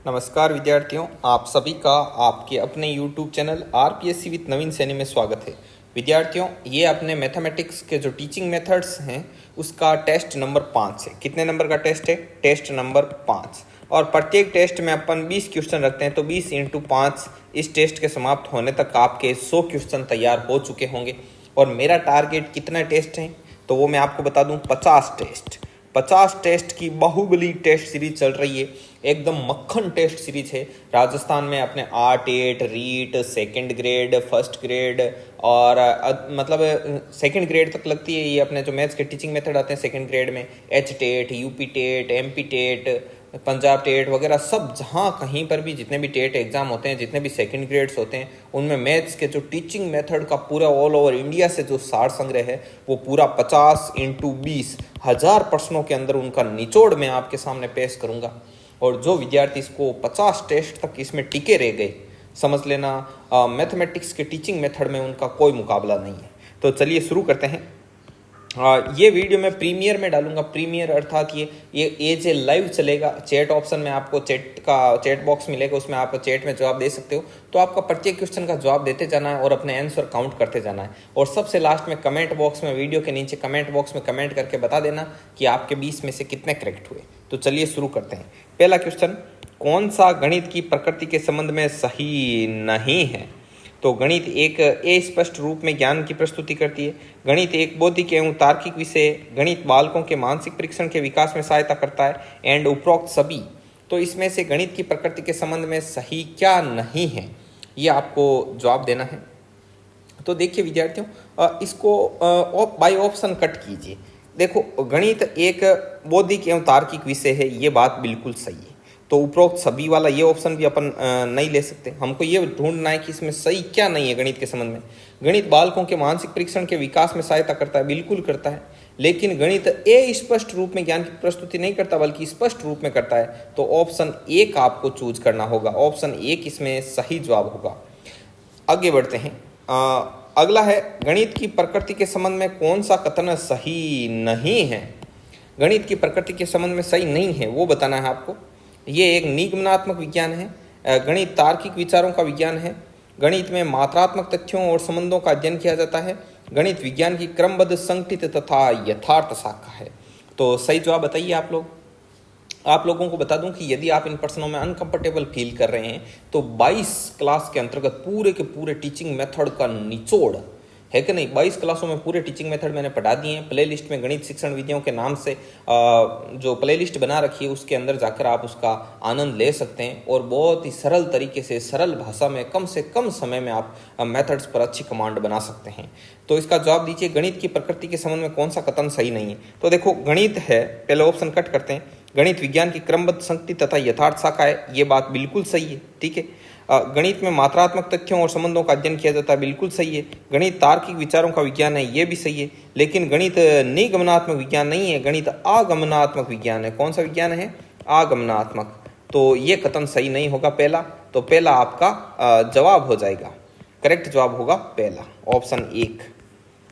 नमस्कार विद्यार्थियों, आप सभी का आपके अपने YouTube चैनल आरपीएससी विद नवीन सैनी में स्वागत है। विद्यार्थियों, ये अपने मैथमेटिक्स के जो टीचिंग मेथड्स हैं उसका टेस्ट नंबर 5 है। कितने नंबर का टेस्ट है? Test number 5। और प्रत्येक टेस्ट में अपन 20 क्वेश्चन रखते हैं, तो 20 × 5 इस टेस्ट के समाप्त होने तक आपके 100 क्वेश्चन तैयार हो चुके होंगे। और मेरा टारगेट कितना टेस्ट है तो वो मैं आपको बता दूं, 50 टेस्ट। 50 टेस्ट की बाहुबली टेस्ट सीरीज चल रही है, एकदम मक्खन टेस्ट सीरीज है। राजस्थान में अपने आर्ट 8 REET second grade first grade और सेकंड ग्रेड तक लगती है। ये अपने जो मैथ्स के टीचिंग मेथड आते हैं सेकंड ग्रेड में, H TET, UP TET, MP TET, Punjab TET वगैरह सब, जहाँ कहीं पर भी जितने भी टेट एग्जाम होते हैं, जितने भी सेकंड ग्रेड्स होते हैं, उनमें मैथ्स के जो टीचिंग मेथड का पूरा ऑल ओवर इंडिया से जो सार संग्रह है वो पूरा 50 × 20 हजार प्रश्नों के अंदर उनका निचोड़ मैं आपके सामने पेश करूंगा। और जो विद्यार्थी इसको 50 टेस्ट तक इसमें टिके रह गए, समझ लेना मैथमेटिक्स के टीचिंग मेथड में उनका कोई मुकाबला नहीं है। तो चलिए शुरू करते हैं। ये वीडियो मैं प्रीमियर में डालूंगा। प्रीमियर अर्थात ये एज ए लाइव चलेगा। चैट ऑप्शन में आपको चैट बॉक्स मिलेगा, उसमें आप चैट में जवाब दे सकते हो। तो आपका प्रत्येक क्वेश्चन का जवाब देते जाना है और अपने आंसर काउंट करते जाना है। और सबसे लास्ट में कमेंट बॉक्स में, वीडियो के नीचे कमेंट बॉक्स में कमेंट करके बता देना कि आपके 20 में से कितने करेक्ट हुए। तो चलिए शुरू करते हैं। पहला क्वेश्चन, कौन सा गणित की प्रकृति के संबंध में सही नहीं है? तो गणित एक स्पष्ट रूप में ज्ञान की प्रस्तुति करती है। गणित एक बौद्धिक एवं तार्किक विषय। गणित बालकों के मानसिक परीक्षण के विकास में सहायता करता है एंड उपरोक्त सभी। तो इसमें से गणित की प्रकृति के संबंध में सही क्या नहीं है, ये आपको जवाब देना है। तो देखिए विद्यार्थियों, इसको बाय ऑप्शन कट कीजिए। देखो, गणित एक बौद्धिक एवं तार्किक विषय है, ये बात बिल्कुल सही है। तो उपरोक्त सभी वाला ये ऑप्शन भी अपन नहीं ले सकते। हमको ये ढूंढना है कि इसमें सही क्या नहीं है गणित के संबंध में। गणित बालकों के मानसिक परीक्षण के विकास में सहायता करता है, बिल्कुल करता है। लेकिन गणित स्पष्ट रूप में ज्ञान की प्रस्तुति नहीं करता, बल्कि स्पष्ट रूप में करता है। तो ऑप्शन 1 आपको चूज करना होगा। ऑप्शन 1 इसमें सही जवाब होगा। आगे बढ़ते हैं। अगला है, गणित की प्रकृति के संबंध में कौन सा कथन सही नहीं है? गणित की प्रकृति के संबंध में सही नहीं है वो बताना है आपको। ये एक निगमनात्मक विज्ञान है। गणित तार्किक विचारों का विज्ञान है। गणित में मात्रात्मक तथ्यों और संबंधों का अध्ययन किया जाता है। गणित विज्ञान की क्रमबद्ध, संगठित तथा यथार्थ शाखा है। तो सही जवाब बताइए आप लोग। आप लोगों को बता दूं कि यदि आप इन प्रश्नों में अनकंफर्टेबल फील कर रहे हैं तो 22 क्लास के अंतर्गत पूरे के पूरे टीचिंग मेथड का निचोड़ है कि नहीं, 22 क्लासों में पूरे टीचिंग मेथड मैंने पढ़ा दिए हैं। प्ले लिस्ट में गणित शिक्षण विधियों के नाम से जो प्ले लिस्ट बना रखी है उसके अंदर जाकर आप उसका आनंद ले सकते हैं और बहुत ही सरल तरीके से, सरल भाषा में, कम से कम समय में आप मेथड्स पर अच्छी कमांड बना सकते हैं। तो इसका जवाब दीजिए, गणित की प्रकृति के संबंध में कौन सा कथन सही नहीं है? तो देखो, गणित है, पहले ऑप्शन कट करते हैं। गणित विज्ञान की क्रमबद्ध, संगठित तथा यथार्थ शाखा है, ये बात बिल्कुल सही है, ठीक है। गणित में मात्रात्मक तथ्यों और संबंधों का अध्ययन किया जाता है, बिल्कुल सही है। गणित तार्किक विचारों का विज्ञान है, ये भी सही है। लेकिन गणित निगमनात्मक विज्ञान नहीं है, गणित आगमनात्मक विज्ञान है। कौन सा विज्ञान है? आगमनात्मक। तो ये कथन सही नहीं होगा पहला। तो पहला आपका जवाब हो जाएगा, करेक्ट जवाब होगा पहला, ऑप्शन 1।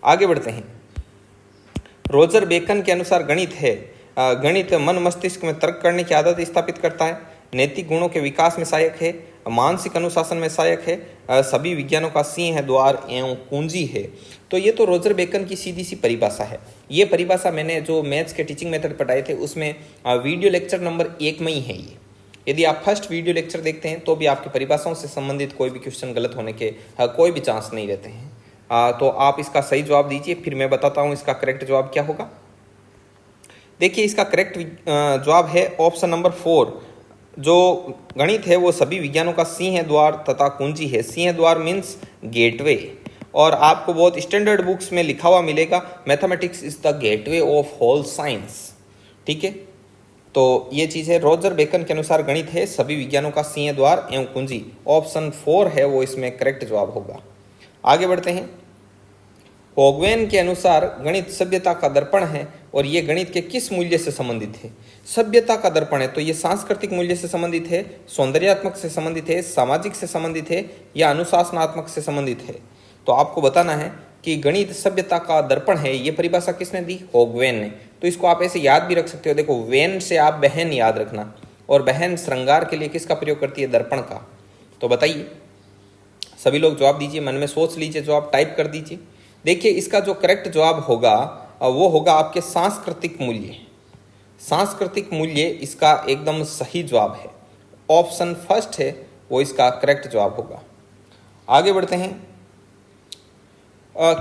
आगे बढ़ते हैं। रोजर बेकन के अनुसार गणित है, गणित मन मस्तिष्क में तर्क करने की आदत स्थापित करता है, नैतिक गुणों के विकास में सहायक है, मानसिक अनुशासन में सहायक है, सभी विज्ञानों का सिंह है, द्वार एवं कुंजी है। तो ये तो रोजर बेकन की सीधी सी परिभाषा है। ये परिभाषा मैंने जो मैथ्स के टीचिंग मेथड पढ़ाए थे उसमें वीडियो लेक्चर नंबर 1 में ही है ये। यदि आप फर्स्ट वीडियो लेक्चर देखते हैं तो भी आपकी परिभाषाओं से संबंधित कोई भी क्वेश्चन गलत होने के कोई भी चांस नहीं रहते हैं। तो आप इसका सही जवाब दीजिए, फिर मैं बताता हूँ इसका करेक्ट जवाब क्या होगा। देखिए, इसका करेक्ट जवाब है ऑप्शन नंबर 4। जो गणित है वो सभी विज्ञानों का सिंह द्वार तथा कुंजी है। सिंह द्वार मीन्स गेटवे। और आपको बहुत स्टैंडर्ड बुक्स में लिखा हुआ मिलेगा, mathematics is the gateway of whole science, ठीक है। तो ये चीज़ है। रोजर बेकन के अनुसार गणित है सभी विज्ञानों का सिंह द्वार एवं कुंजी, ऑप्शन 4 है वो इसमें करेक्ट जवाब होगा। आगे बढ़ते हैं। होगवेन के अनुसार गणित सभ्यता का दर्पण है और ये गणित के किस मूल्य से संबंधित है? सभ्यता का दर्पण है तो ये सांस्कृतिक मूल्य से संबंधित है, सौंदर्यात्मक से संबंधित है, सामाजिक से संबंधित है या अनुशासनात्मक से संबंधित है? तो आपको बताना है कि गणित सभ्यता का दर्पण है, ये परिभाषा किसने दी? होगवेन ने। तो इसको आप ऐसे याद भी रख सकते हो। देखो, वेन से आप बहन याद रखना और बहन श्रृंगार के लिए किसका प्रयोग करती है? दर्पण का। तो बताइए, सभी लोग जवाब दीजिए, मन में सोच लीजिए, जवाब टाइप कर दीजिए। देखिए, इसका जो करेक्ट जवाब होगा वो होगा आपके सांस्कृतिक मूल्य। सांस्कृतिक मूल्य इसका एकदम सही जवाब है। ऑप्शन फर्स्ट है वो इसका करेक्ट जवाब होगा। आगे बढ़ते हैं।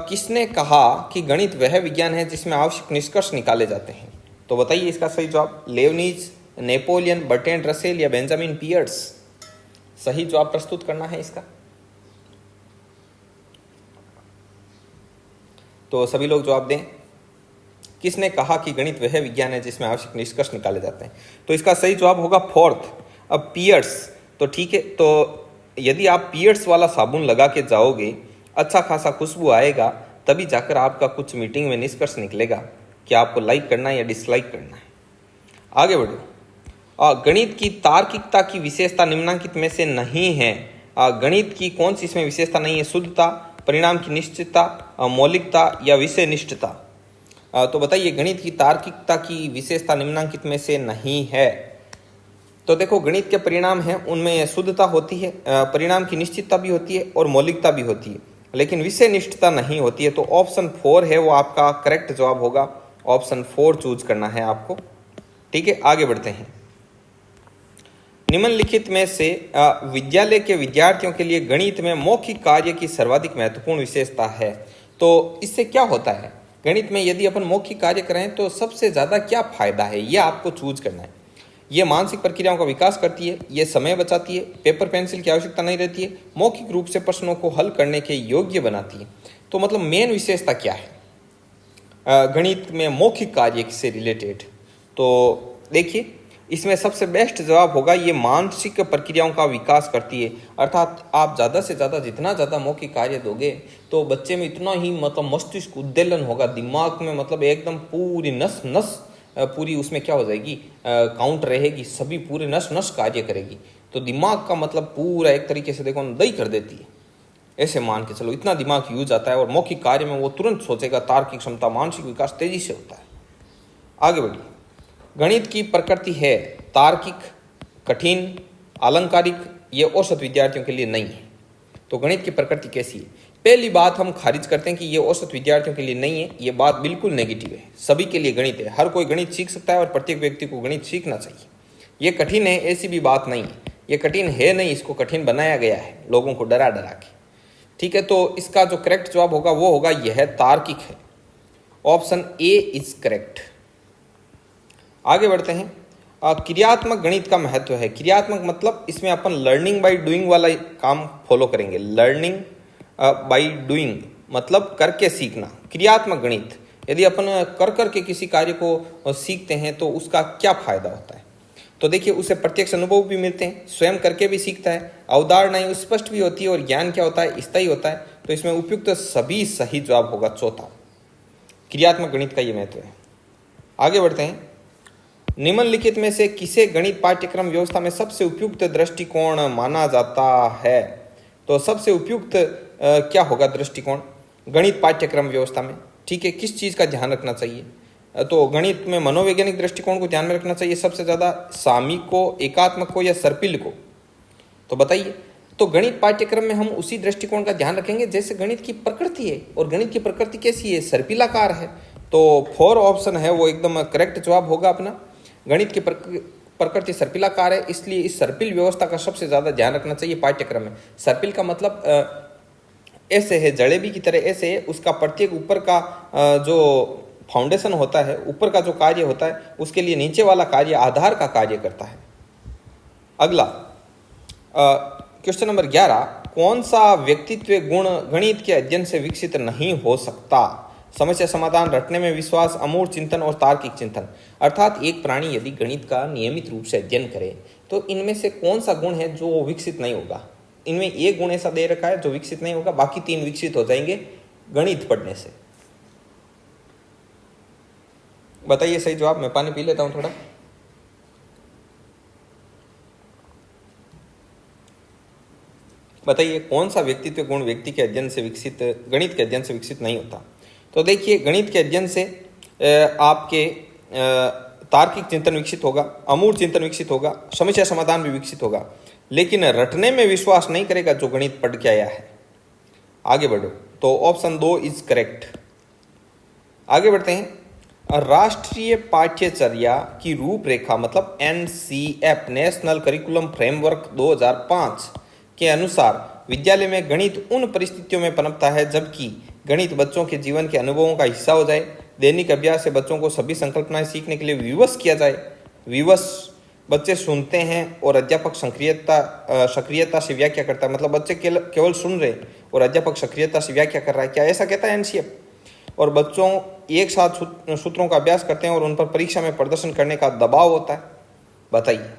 किसने कहा कि गणित वह विज्ञान है जिसमें आवश्यक निष्कर्ष निकाले जाते हैं? तो बताइए इसका सही जवाब। लेवनीज, नेपोलियन, बर्ट्रैंड रसेल या बेंजामिन पियर्स? सही जवाब प्रस्तुत करना है इसका। तो सभी लोग जवाब दें। किसने कहा कि गणित वह विज्ञान है जिसमें आवश्यक निष्कर्ष निकाले जाते हैं? तो इसका सही जवाब होगा फोर्थ। अब पियर्स, तो ठीक है, तो यदि आप पियर्स वाला साबुन लगा के जाओगे, अच्छा खासा खुशबू आएगा, तभी जाकर आपका कुछ मीटिंग में निष्कर्ष निकलेगा कि आपको लाइक करना है या डिसलाइक करना है। आगे बढ़ो। गणित की तार्किकता की विशेषता निम्नलिखित में से नहीं है। गणित की कौन सी इसमें विशेषता नहीं है? शुद्धता, परिणाम की निश्चितता, मौलिकता या विषय निष्ठता? तो बताइए, गणित की तार्किकता की विशेषता निम्नलिखित में से नहीं है। तो देखो, गणित के परिणाम हैं उनमें शुद्धता होती है, परिणाम की निश्चितता भी होती है और मौलिकता भी होती है, लेकिन विषय निष्ठता नहीं होती है। तो ऑप्शन 4 है वो आपका करेक्ट जवाब होगा। ऑप्शन 4 चूज करना है आपको। ठीक है, आगे बढ़ते हैं। निम्नलिखित में से विद्यालय के विद्यार्थियों के लिए गणित में मौखिक कार्य की सर्वाधिक महत्वपूर्ण विशेषता है। तो इससे क्या होता है? गणित में यदि अपन मौखिक कार्य करें तो सबसे ज़्यादा क्या फायदा है, ये आपको चूज करना है। ये मानसिक प्रक्रियाओं का विकास करती है, ये समय बचाती है, पेपर पेंसिल की आवश्यकता नहीं रहती है, मौखिक रूप से प्रश्नों को हल करने के योग्य बनाती है। तो मतलब मेन विशेषता क्या है गणित में मौखिक कार्य से रिलेटेड? तो देखिए, इसमें सबसे बेस्ट जवाब होगा ये मानसिक प्रक्रियाओं का विकास करती है। अर्थात आप ज़्यादा से ज़्यादा जितना ज़्यादा मौखिक कार्य दोगे तो बच्चे में इतना ही मतलब मस्तिष्क उद्दीलन होगा, दिमाग में मतलब एकदम पूरी नस नस पूरी उसमें क्या हो जाएगी, काउंट रहेगी, सभी पूरे नस नस कार्य करेगी। तो दिमाग का मतलब पूरा एक तरीके से देखो दही कर देती है, ऐसे मान के चलो, इतना दिमाग यूज आता है। और मौखिक कार्य में वो तुरंत सोचेगा, तार्किक क्षमता, मानसिक विकास तेजी से होता है। आगे बढ़िए। गणित की प्रकृति है तार्किक, कठिन, अलंकारिक, ये औसत विद्यार्थियों के लिए नहीं है। तो गणित की प्रकृति कैसी है? पहली बात हम खारिज करते हैं कि ये औसत विद्यार्थियों के लिए नहीं है। ये बात बिल्कुल नेगेटिव है। सभी के लिए गणित है, हर कोई गणित सीख सकता है और प्रत्येक व्यक्ति को गणित सीखना चाहिए। ये कठिन है ऐसी भी बात नहीं है, ये कठिन है नहीं, इसको कठिन बनाया गया है लोगों को डरा डरा के। ठीक है, तो इसका जो करेक्ट जवाब होगा वो होगा यह तार्किक है। Option A is correct. आगे बढ़ते हैं। क्रियात्मक गणित का महत्व है। क्रियात्मक मतलब इसमें अपन लर्निंग बाय डूइंग वाला काम फॉलो करेंगे। लर्निंग बाय डूइंग मतलब करके सीखना। क्रियात्मक गणित, यदि अपन कर करके किसी कार्य को सीखते हैं तो उसका क्या फायदा होता है? तो देखिए, उसे प्रत्यक्ष अनुभव भी मिलते हैं, स्वयं करके भी सीखता है, अवधारणाएं स्पष्ट भी होती है और ज्ञान क्या होता है, स्थायी होता है। तो इसमें उपयुक्त सभी सही जवाब होगा चौथा। क्रियात्मक गणित का ये महत्व है। आगे बढ़ते हैं। निम्नलिखित में से किसे गणित पाठ्यक्रम व्यवस्था में सबसे उपयुक्त दृष्टिकोण माना जाता है? तो सबसे उपयुक्त क्या होगा दृष्टिकोण गणित पाठ्यक्रम व्यवस्था में? ठीक है, किस चीज़ का ध्यान रखना चाहिए? तो गणित में मनोवैज्ञानिक दृष्टिकोण को ध्यान में रखना चाहिए सबसे ज़्यादा, सामयिक को, एकात्मक को या सर्पिल को? तो बताइए। तो गणित पाठ्यक्रम में हम उसी दृष्टिकोण का ध्यान रखेंगे जैसे गणित की प्रकृति है। और गणित की प्रकृति कैसी है? सर्पिलाकार है। तो 4 ऑप्शन है वो एकदम करेक्ट जवाब होगा अपना। गणित की प्रकृति सर्पिलाकार है, इसलिए इस सर्पिल व्यवस्था का सबसे ज़्यादा ध्यान रखना चाहिए पाठ्यक्रम में। सर्पिल का मतलब ऐसे है, जलेबी की तरह ऐसे है, उसका प्रत्येक ऊपर का जो फाउंडेशन होता है, ऊपर का जो कार्य होता है, उसके लिए नीचे वाला कार्य आधार का कार्य करता है। अगला क्वेश्चन नंबर 11। कौन सा व्यक्तित्व गुण गणित के अध्ययन से विकसित नहीं हो सकता? समस्या समाधान, रटने में विश्वास, अमूर्त चिंतन और तार्किक चिंतन। अर्थात एक प्राणी यदि गणित का नियमित रूप से अध्ययन करे तो इनमें से कौन सा गुण है जो विकसित नहीं होगा? इनमें एक गुण ऐसा दे रखा है जो विकसित नहीं होगा, बाकी 3 विकसित हो जाएंगे गणित पढ़ने से। बताइए सही जवाब। मैं पानी पी लेता हूं थोड़ा। बताइए कौन सा व्यक्तित्व गुण व्यक्ति के अध्ययन से विकसित, गणित के अध्ययन से विकसित नहीं होता? तो देखिए, गणित के अध्ययन से आपके तार्किक चिंतन विकसित होगा, अमूर्त चिंतन विकसित होगा, समस्या समाधान भी विकसित होगा, लेकिन रटने में विश्वास नहीं करेगा जो गणित पढ़ के आया है। आगे बढ़ो, तो ऑप्शन 2 इज करेक्ट। आगे बढ़ते हैं। राष्ट्रीय पाठ्यचर्या की रूपरेखा मतलब एनसीएफ नेशनल करिकुलम फ्रेमवर्क 2005 के अनुसार विद्यालय में गणित उन परिस्थितियों में पनपता है जबकि गणित बच्चों के जीवन के अनुभवों का हिस्सा हो जाए। दैनिक अभ्यास से बच्चों को सभी संकल्पनाएं सीखने के लिए विवश किया जाए। विवश बच्चे सुनते हैं और अध्यापक सक्रियता से व्याख्या करता है, मतलब बच्चे केवल सुन रहे और अध्यापक सक्रियता से व्याख्या कर रहा है। क्या ऐसा कहता है एनसीएफ? और बच्चों एक साथ सूत्रों का अभ्यास करते हैं और उन पर परीक्षा में प्रदर्शन करने का दबाव होता है। बताइए।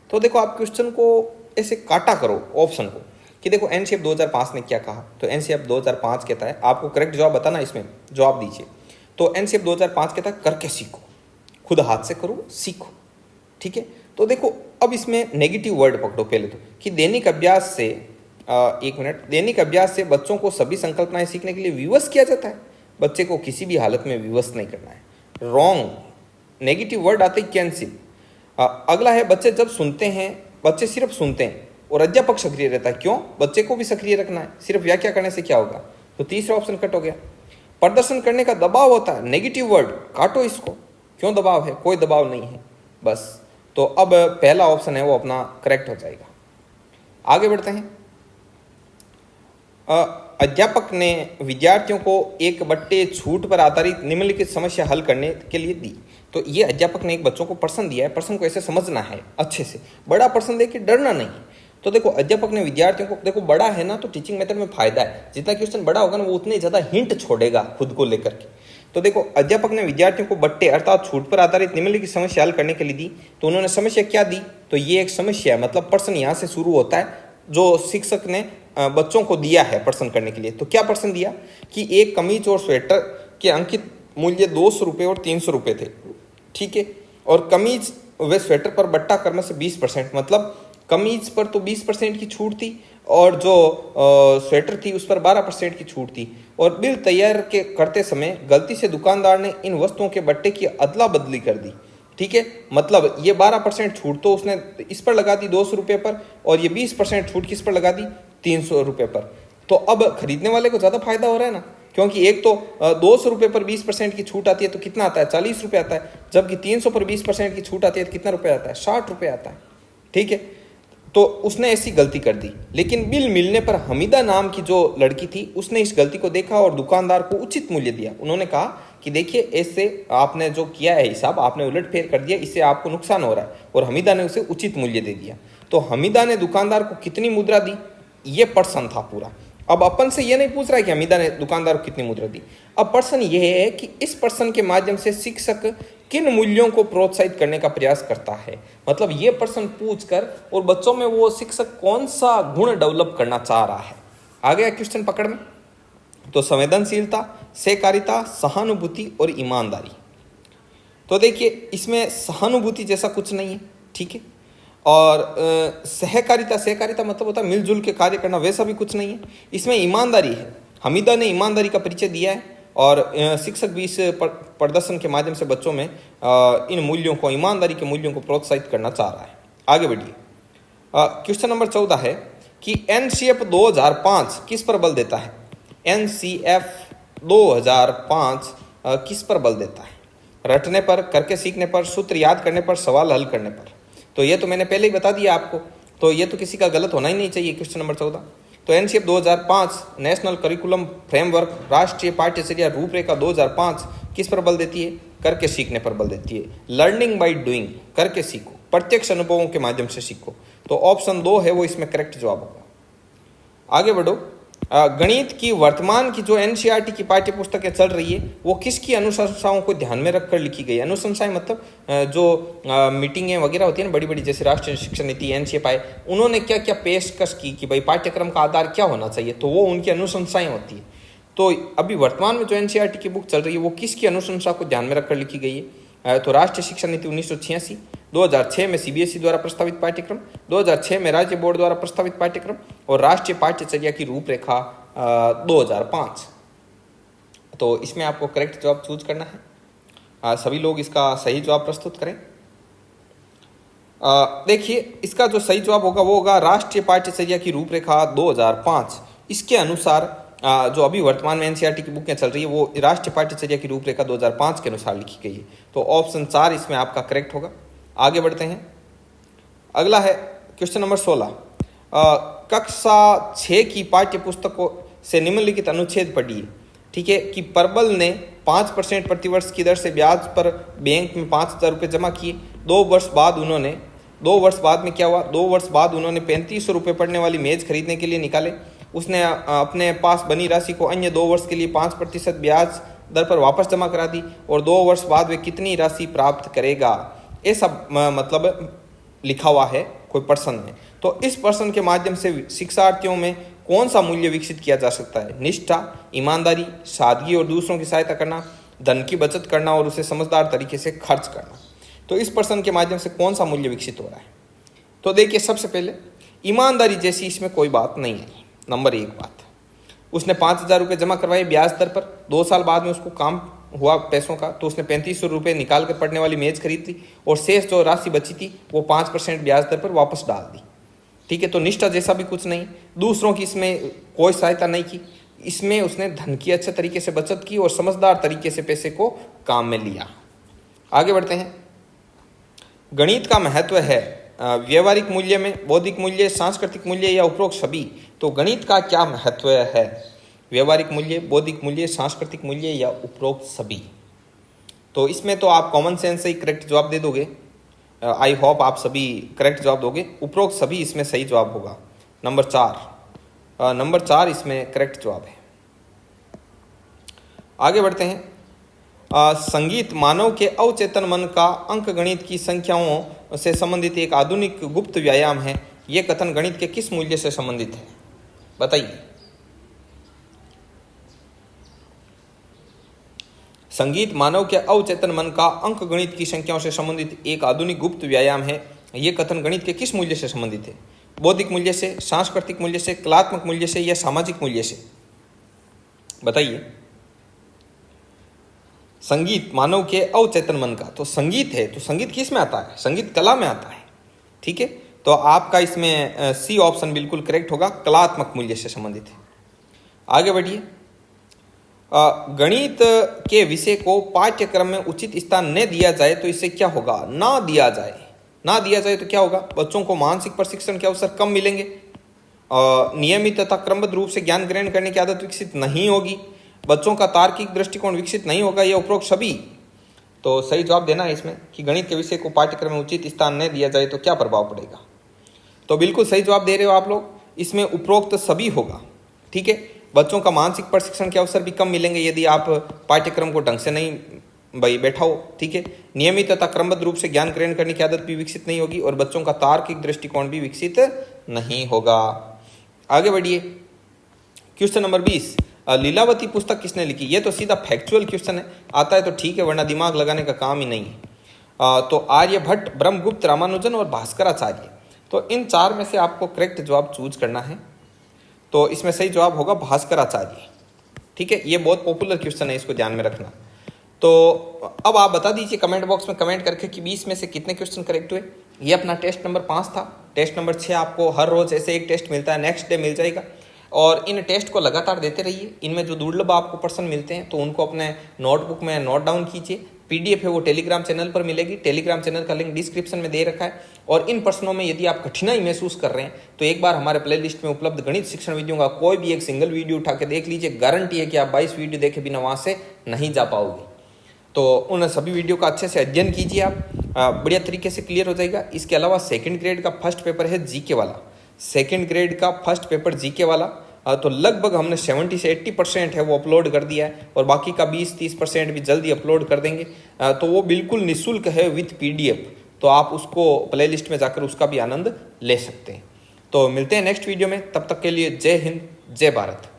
तो देखो, आप क्वेश्चन को ऐसे काटा करो ऑप्शन को कि देखो एनसीएफ 2005 ने क्या कहा। तो एनसीएफ 2005 कहता है, आपको करेक्ट जवाब बताना, इसमें जवाब दीजिए। तो एनसीएफ 2005 कहता है करके सीखो, खुद हाथ से करो, सीखो। ठीक है। तो देखो, अब इसमें नेगेटिव वर्ड पकड़ो पहले तो, कि दैनिक अभ्यास से दैनिक अभ्यास से बच्चों को सभी संकल्पनाएं सीखने के लिए विवश किया जाता है। बच्चे को किसी भी हालत में विवश नहीं करना है। रॉन्ग, नेगेटिव वर्ड आते ही कैंसिल। अगला है, बच्चे जब सुनते हैं, बच्चे सिर्फ सुनते हैं और अध्यापक सक्रिय रहता है। क्यों? बच्चे को भी सक्रिय रखना है, सिर्फ व्याख्या करने से क्या होगा? तो तीसरा ऑप्शन कट हो गया। प्रदर्शन करने का दबाव होता है, नेगेटिव वर्ड, काटो इसको। क्यों दबाव है? कोई दबाव नहीं है, बस। तो अब पहला ऑप्शन है वो अपना करेक्ट हो जाएगा। आगे बढ़ते हैं। अध्यापक ने विद्यार्थियों को एक बट्टे छूट पर आधारित निम्नलिखित समस्या हल करने के लिए दी। तो ये अध्यापक ने एक बच्चों को प्रश्न दिया है, प्रश्न को ऐसे समझना है अच्छे से, बड़ा प्रश्न देके डरना नहीं। तो देखो, अध्यापक ने विद्यार्थियों को, देखो बड़ा है ना, तो टीचिंग मेथड में फायदा है, जितना क्वेश्चन बड़ा होगा ना वो उतने ज्यादा हिंट छोड़ेगा खुद को लेकर के। तो देखो, अध्यापक ने विद्यार्थियों को बट्टे अर्थात छूट पर आधारित निम्नलिखित समस्या हल करने के लिए दी। तो उन्होंने समस्या क्या दी? तो ये एक समस्या है, मतलब प्रश्न यहाँ से शुरू होता है जो शिक्षक ने बच्चों को दिया है प्रश्न करने के लिए। तो क्या प्रश्न दिया कि एक कमीज और स्वेटर के अंकित मूल्य 200 रुपये और 300 रुपये थे। ठीक है। और कमीज व स्वेटर पर बट्टा करने से 20%, मतलब कमीज पर तो 20% की छूट थी और जो स्वेटर थी उस पर 12% की छूट थी। और बिल तैयार के करते समय गलती से दुकानदार ने इन वस्तुओं के बट्टे की अदला बदली कर दी। ठीक है। मतलब ये 12% छूट तो उसने इस पर लगा दी 200 रुपये पर, और ये 20% छूट किस पर लगा दी? 300 रुपये पर। तो अब खरीदने वाले को ज़्यादा फायदा हो रहा है ना, क्योंकि एक तो 200 रुपये पर 20% की छूट आती है तो कितना आता है? 40 रुपये आता है, जबकि 300 पर 20% की छूट आती है तो कितना रुपये आता है? 60 रुपये आता है। ठीक है। तो उसने ऐसी गलती कर दी, लेकिन बिल मिलने पर हमीदा नाम की जो लड़की थी उसने इस गलती को देखा और दुकानदार को उचित मूल्य दिया। उन्होंने कहा कि देखिए, ऐसे आपने जो किया है हिसाब, आपने उलटफेर कर दिया, इससे आपको नुकसान हो रहा है। और हमीदा ने उसे उचित मूल्य दे दिया। तो हमीदा ने दुकानदार को कितनी मुद्रा दी, ये प्रश्न था पूरा। अब अपन से ये नहीं पूछ रहा है कि हमीदा ने दुकानदार को कितनी मुद्रा दी। अब प्रश्न ये है कि इस प्रश्न के माध्यम से शिक्षक किन मूल्यों को प्रोत्साहित करने का प्रयास करता है। मतलब ये प्रश्न पूछकर और बच्चों में वो शिक्षक कौन सा गुण डेवलप करना चाह रहा है। आ गया क्वेश्चन पकड़ में। तो संवेदनशीलता, सहकारिता, सहानुभूति और ईमानदारी। तो देखिए, इसमें सहानुभूति जैसा कुछ नहीं है। ठीक है। और सहकारिता मतलब होता है मिलजुल के कार्य करना, वैसा भी कुछ नहीं है। इसमें ईमानदारी है, हमीदा ने ईमानदारी का परिचय दिया है और शिक्षक भी इस प्रदर्शन के माध्यम से बच्चों में इन मूल्यों को, ईमानदारी के मूल्यों को प्रोत्साहित करना चाह रहा है। आगे बढ़िए। क्वेश्चन नंबर 14 है कि एनसीएफ 2005 किस पर बल देता है? एनसीएफ 2005 किस पर बल देता है? रटने पर, करके सीखने पर, सूत्र याद करने पर, सवाल हल करने पर। तो ये तो मैंने पहले ही बता दिया आपको, तो ये तो किसी का गलत होना ही नहीं चाहिए। क्वेश्चन नंबर 14, तो एनसीएफ 2005 नेशनल करिकुलम फ्रेमवर्क राष्ट्रीय पाठ्यचर्या रूपरेखा 2005 किस पर बल देती है? करके सीखने पर बल देती है। लर्निंग बाय डूइंग, करके सीखो, प्रत्यक्ष अनुभवों के माध्यम से सीखो। तो ऑप्शन 2 है वो इसमें करेक्ट जवाब होगा। आगे बढ़ो। गणित की वर्तमान की जो एनसीईआरटी की पाठ्य पुस्तकें चल रही है वो किसकी अनुशंसाओं को ध्यान में रखकर लिखी गई? अनुशंसाएं मतलब जो मीटिंगें वगैरह होती है ना बड़ी बड़ी, जैसे राष्ट्रीय शिक्षा नीति, एनसीएफ आए, उन्होंने क्या क्या पेशकश की कि भाई पाठ्यक्रम का आधार क्या होना चाहिए, तो वो उनकी अनुशंसाएं होती है। तो अभी वर्तमान में जो एनसीईआरटी की बुक चल रही है वो किसकी अनुशंसा को ध्यान में रखकर लिखी गई है? तो राष्ट्रीय शिक्षा नीति 1986, 2006 में सीबीएसई द्वारा प्रस्तावित पाठ्यक्रम, 2006 में राज्य बोर्ड द्वारा प्रस्तावित पाठ्यक्रम और राष्ट्रीय पाठ्यचर्या की रूपरेखा 2005। तो इसमें आपको करेक्ट जवाब चूज करना है। सभी लोग इसका सही जवाब प्रस्तुत करें। देखिए, इसका जो सही जवाब होगा वो होगा राष्ट्रीय पाठ्यचर्या की रूपरेखा 2005। इसके अनुसार जो अभी वर्तमान में एनसीईआरटी की बुकें चल रही है वो राष्ट्रीय पाठ्यचर्या की रूपरेखा 2005 के अनुसार लिखी गई है। तो ऑप्शन 4 इसमें आपका करेक्ट होगा। आगे बढ़ते हैं। अगला है क्वेश्चन नंबर 16। कक्षा 6 की पाठ्य पुस्तकों से निम्नलिखित अनुच्छेद पढ़िए। ठीक है कि प्रबल ने 5% प्रतिवर्ष की दर से ब्याज पर बैंक में 5,000 रुपये जमा किए। 2 वर्ष बाद में क्या हुआ, 2 वर्ष बाद उन्होंने 3500 रुपये पड़ने वाली मेज खरीदने के लिए निकाले। उसने अपने पास बनी राशि को अन्य 2 वर्ष के लिए 5% ब्याज दर पर वापस जमा करा दी और 2 वर्ष बाद वे कितनी राशि प्राप्त करेगा, ऐसा मतलब लिखा हुआ है कोई प्रश्न में। तो इस प्रश्न के माध्यम से शिक्षार्थियों में कौन सा मूल्य विकसित किया जा सकता है? निष्ठा, ईमानदारी, सादगी और दूसरों की सहायता करना, धन की बचत करना और उसे समझदार तरीके से खर्च करना। तो इस प्रश्न के माध्यम से कौन सा मूल्य विकसित हो रहा है? तो देखिए, सबसे पहले ईमानदारी जैसी इसमें कोई बात नहीं है। नंबर 1 बात, उसने 5,000 रुपये जमा करवाए ब्याज दर पर। 2 साल बाद में उसको काम हुआ पैसों का, तो उसने 3500 रुपये निकाल कर पड़ने वाली मेज खरीद ली और शेष जो राशि बची थी वो 5% ब्याज दर पर वापस डाल दी। ठीक है, तो निष्ठा जैसा भी कुछ नहीं, दूसरों की इसमें कोई सहायता नहीं की। इसमें उसने धन की अच्छे तरीके से बचत की और समझदार तरीके से पैसे को काम में लिया। आगे बढ़ते हैं। गणित का महत्व है व्यवहारिक मूल्य में, बौद्धिक मूल्य, सांस्कृतिक मूल्य या उपरोक्त सभी। तो गणित का क्या महत्व है? व्यवहारिक मूल्य, बौद्धिक मूल्य, सांस्कृतिक मूल्य या उपरोक्त सभी। तो इसमें तो आप कॉमन सेंस से ही करेक्ट जवाब दे दोगे। आई होप आप सभी करेक्ट जवाब दोगे। उपरोक्त सभी इसमें सही जवाब होगा। नंबर 4 इसमें करेक्ट जवाब है। आगे बढ़ते हैं। संगीत मानव के अवचेतन मन का अंकगणित की संख्याओं से संबंधित एक आधुनिक गुप्त व्यायाम है। यह कथन गणित के किस मूल्य से संबंधित है? बताइए। संगीत मानव के अवचेतन मन का अंकगणित की संख्याओं से संबंधित एक आधुनिक गुप्त व्यायाम है। यह कथन गणित के किस मूल्य से संबंधित है? बौद्धिक मूल्य से, सांस्कृतिक मूल्य से, कलात्मक मूल्य से या सामाजिक मूल्य से? बताइए। संगीत मानव के अवचेतन मन का, तो संगीत है, तो संगीत किस में आता है? संगीत कला में आता है। ठीक है, तो आपका इसमें सी ऑप्शन बिल्कुल करेक्ट होगा, कलात्मक मूल्य से संबंधित है। आगे बढ़िए। गणित के विषय को पाठ्यक्रम में उचित स्थान न दिया जाए तो इससे क्या होगा? ना दिया जाए तो क्या होगा? बच्चों को मानसिक प्रशिक्षण के अवसर कम मिलेंगे, नियमित तथा क्रमबद्ध रूप से ज्ञान ग्रहण करने की आदत विकसित नहीं होगी, बच्चों का तार्किक दृष्टिकोण विकसित नहीं होगा, या उपरोक्त सभी। तो सही जवाब देना है इसमें कि गणित के विषय को पाठ्यक्रम में उचित स्थान न दिया जाए तो क्या प्रभाव पड़ेगा। तो बिल्कुल सही जवाब दे रहे हो आप लोग, इसमें उपरोक्त सभी होगा। ठीक है, बच्चों का मानसिक प्रशिक्षण के अवसर भी कम मिलेंगे यदि आप पाठ्यक्रम को ढंग से नहीं बैठाओ। ठीक है, नियमित तथा क्रमबद्ध रूप से ज्ञान ग्रहण करने की आदत भी विकसित नहीं होगी और बच्चों का तार्किक दृष्टिकोण भी विकसित नहीं होगा। आगे बढ़िए। Question number 20। लीलावती पुस्तक किसने लिखी? ये तो सीधा फैक्चुअल क्वेश्चन है, आता है तो ठीक है, वरना दिमाग लगाने का काम ही नहीं है। तो आर्यभट्ट, ब्रह्मगुप्त, रामानुजन और भास्कराचार्य। तो इन 4 में से आपको करेक्ट जवाब चूज करना है। तो इसमें सही जवाब होगा भास्कराचार्य। ठीक है, ये बहुत पॉपुलर क्वेश्चन है, इसको ध्यान में रखना। तो अब आप बता दीजिए कमेंट बॉक्स में कमेंट करके कि 20 में से कितने क्वेश्चन करेक्ट हुए। ये अपना टेस्ट नंबर 5 था। टेस्ट नंबर 6 आपको हर रोज ऐसे एक टेस्ट मिलता है, नेक्स्ट डे मिल जाएगा। और इन टेस्ट को लगातार देते रहिए। इनमें जो दुर्लभ आपको प्रश्न मिलते हैं तो उनको अपने नोटबुक में नोट डाउन कीजिए। PDF है वो टेलीग्राम चैनल पर मिलेगी। टेलीग्राम चैनल का लिंक डिस्क्रिप्शन में दे रखा है। और इन प्रश्नों में यदि आप कठिनाई महसूस कर रहे हैं तो एक बार हमारे प्लेलिस्ट में उपलब्ध गणित शिक्षण वीडियो का कोई भी एक सिंगल वीडियो उठा के देख लीजिए। गारंटी है कि आप 22 वीडियो देखे बिना वहाँ से नहीं जा पाओगे। तो उन सभी वीडियो का अच्छे से अध्ययन कीजिए, आप बढ़िया तरीके से क्लियर हो जाएगा। इसके अलावा 2nd ग्रेड का फर्स्ट पेपर है जीके वाला। 2nd ग्रेड का फर्स्ट पेपर जीके वाला तो लगभग हमने 70 से 80% है वो अपलोड कर दिया है और बाकी का 20-30% भी जल्दी अपलोड कर देंगे। तो वो बिल्कुल निःशुल्क है विथ PDF। तो आप उसको प्लेलिस्ट में जाकर उसका भी आनंद ले सकते हैं। तो मिलते हैं नेक्स्ट वीडियो में, तब तक के लिए जय हिंद, जय भारत।